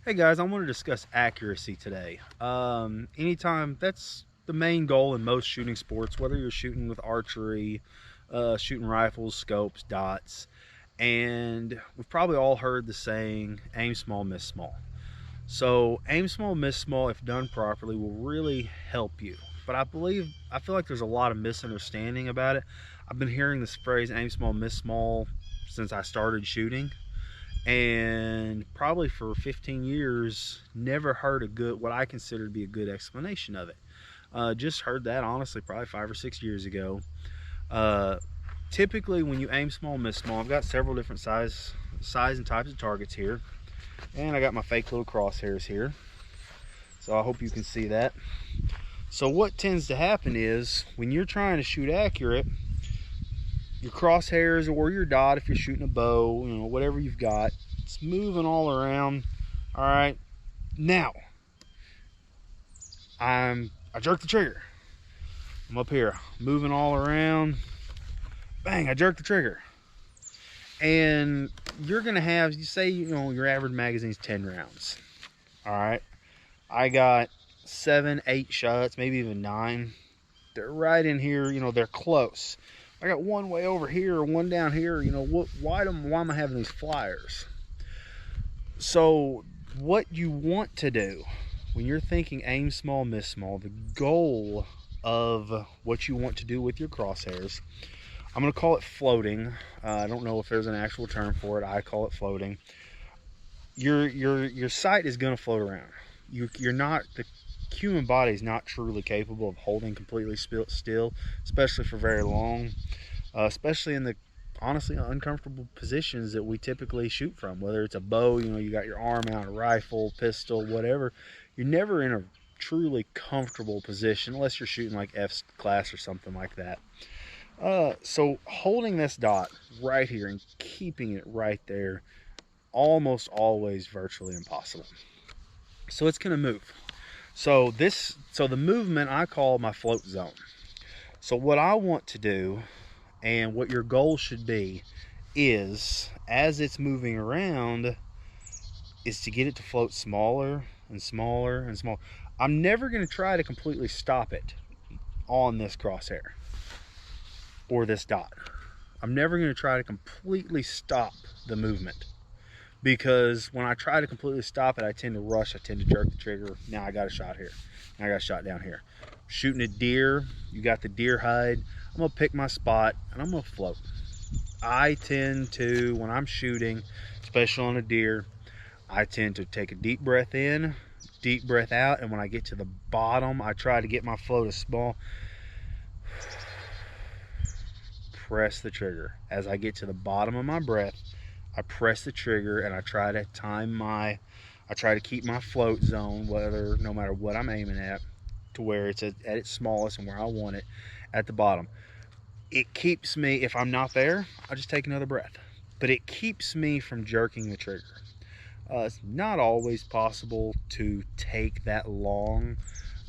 Hey guys, I want to discuss accuracy today. Anytime, that's the main goal in most shooting sports, whether you're shooting with archery, shooting rifles, scopes, dots, and we've probably all heard the saying, aim small, miss small. So aim small, miss small, if done properly, will really help you. But I feel like there's a lot of misunderstanding about it. I've been hearing this phrase, aim small, miss small, since I started shooting, and probably for 15 years never heard a good, what I consider to be a good explanation of it. Just heard that honestly probably 5 or 6 years ago. uh, Typically when you aim small, miss small, I've got several different size and types of targets here, and I got my fake little crosshairs here, so I hope you can see that. So what tends to happen is when you're trying to shoot accurate, your crosshairs or your dot, if you're shooting a bow, whatever you've got, it's moving all around. All right, now I jerk the trigger. I'm up here moving all around. Bang, I jerk the trigger. And you're gonna have, you say, your average magazine's 10 rounds. All right, I got 7, 8 shots, maybe even 9. They're right in here, they're close. I got one way over here, one down here. Why am I having these flyers? So what you want to do when you're thinking aim small, miss small, the goal of what you want to do with your crosshairs, I'm going to call it floating. I don't know if there's an actual term for it. I call it floating. Your sight is going to float around. You're not, the human body is not truly capable of holding completely still, especially for very long, especially in the honestly uncomfortable positions that we typically shoot from, whether it's a bow, you got your arm out, a rifle, pistol, whatever. You're never in a truly comfortable position unless you're shooting like F class or something like that. So holding this dot right here and keeping it right there, almost always virtually impossible. So it's going to move. So the movement I call my float zone. So what I want to do, and what your goal should be, is as it's moving around, is to get it to float smaller and smaller and smaller. I'm never going to try to completely stop it on this crosshair or this dot. I'm never going to try to completely stop the movement, because when I try to completely stop it, I tend to rush, I tend to jerk the trigger. Now I got a shot here, now I got a shot down here. Shooting a deer, you got the deer hide, I'm gonna pick my spot and I'm gonna float. I tend to, when I'm shooting, especially on a deer, I tend to take a deep breath in, deep breath out, and when I get to the bottom, I try to get my float as small. Press the trigger. As I get to the bottom of my breath, I press the trigger and I try to keep my float zone, no matter what I'm aiming at, to where it's at its smallest and where I want it, at the bottom. It keeps me, if I'm not there, I just take another breath, but it keeps me from jerking the trigger. It's not always possible to take that long.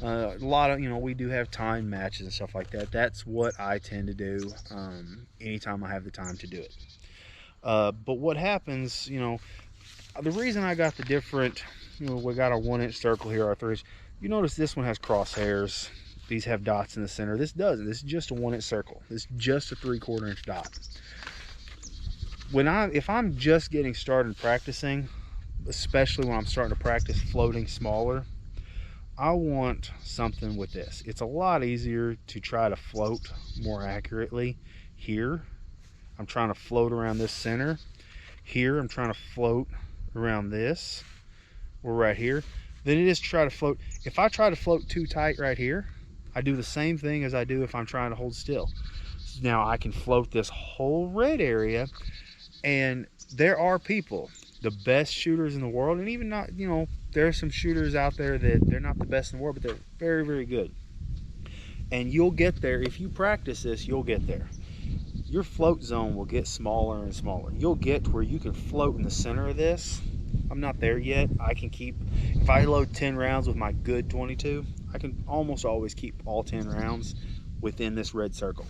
A lot of, we do have time matches and stuff like that. That's what I tend to do anytime I have the time to do it. But what happens, the reason I got the different, we got our 1-inch circle here, our 3-inch. You notice this one has crosshairs. These have dots in the center. This doesn't. This is just a 1-inch circle. This is just a 3/4 inch dot. If I'm just getting started practicing, especially when I'm starting to practice floating smaller, I want something with this. It's a lot easier to try to float more accurately here. I'm trying to float around this center. Here, I'm trying to float around this, or right here, than it is to try to float. If I try to float too tight right here, I do the same thing as I do if I'm trying to hold still. Now I can float this whole red area, and there are people, the best shooters in the world, and even not, there are some shooters out there that they're not the best in the world, but they're very, very good. And you'll get there. If you practice this, you'll get there. Your float zone will get smaller and smaller. You'll get to where you can float in the center of this. I'm not there yet. I can keep, if I load 10 rounds with my good 22, I can almost always keep all 10 rounds within this red circle.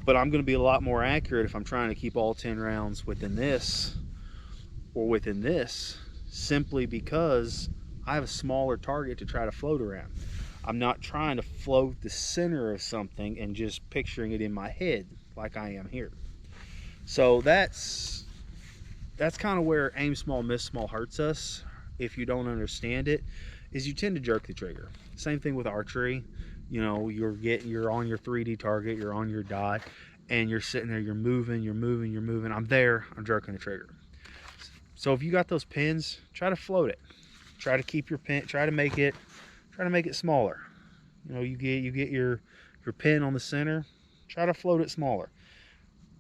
But I'm going to be a lot more accurate if I'm trying to keep all 10 rounds within this, or within this, simply because I have a smaller target to try to float around. I'm not trying to float the center of something and just picturing it in my head like I am here. So that's kind of where aim small, miss small hurts us if you don't understand it, is you tend to jerk the trigger. Same thing with archery. You know, you're on your 3D target, you're on your dot, and you're sitting there, you're moving. I'm there, I'm jerking the trigger. So if you got those pins, try to float it. Try to keep your pin, try to make it smaller. You know, you get your pin on the center, try to float it smaller.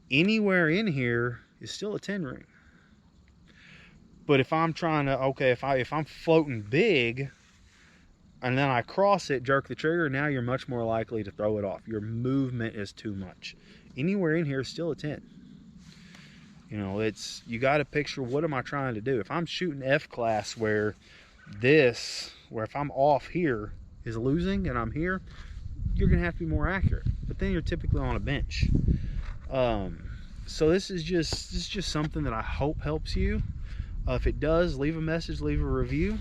Anywhere in here is still a 10 ring. But if I'm trying to, okay, if I'm floating big and then I cross it, jerk the trigger, now you're much more likely to throw it off. Your movement is too much. Anywhere in here is still a 10. You know, you got to picture, what am I trying to do? If I'm shooting F-class where if I'm off here is losing and I'm here, you're going to have to be more accurate. But then you're typically on a bench. So this is just something that I hope helps you. If it does, leave a message, leave a review.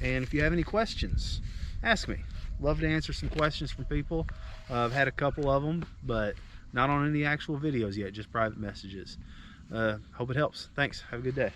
And if you have any questions, ask me. Love to answer some questions from people. I've had a couple of them, but not on any actual videos yet, just private messages. Hope it helps. Thanks. Have a good day.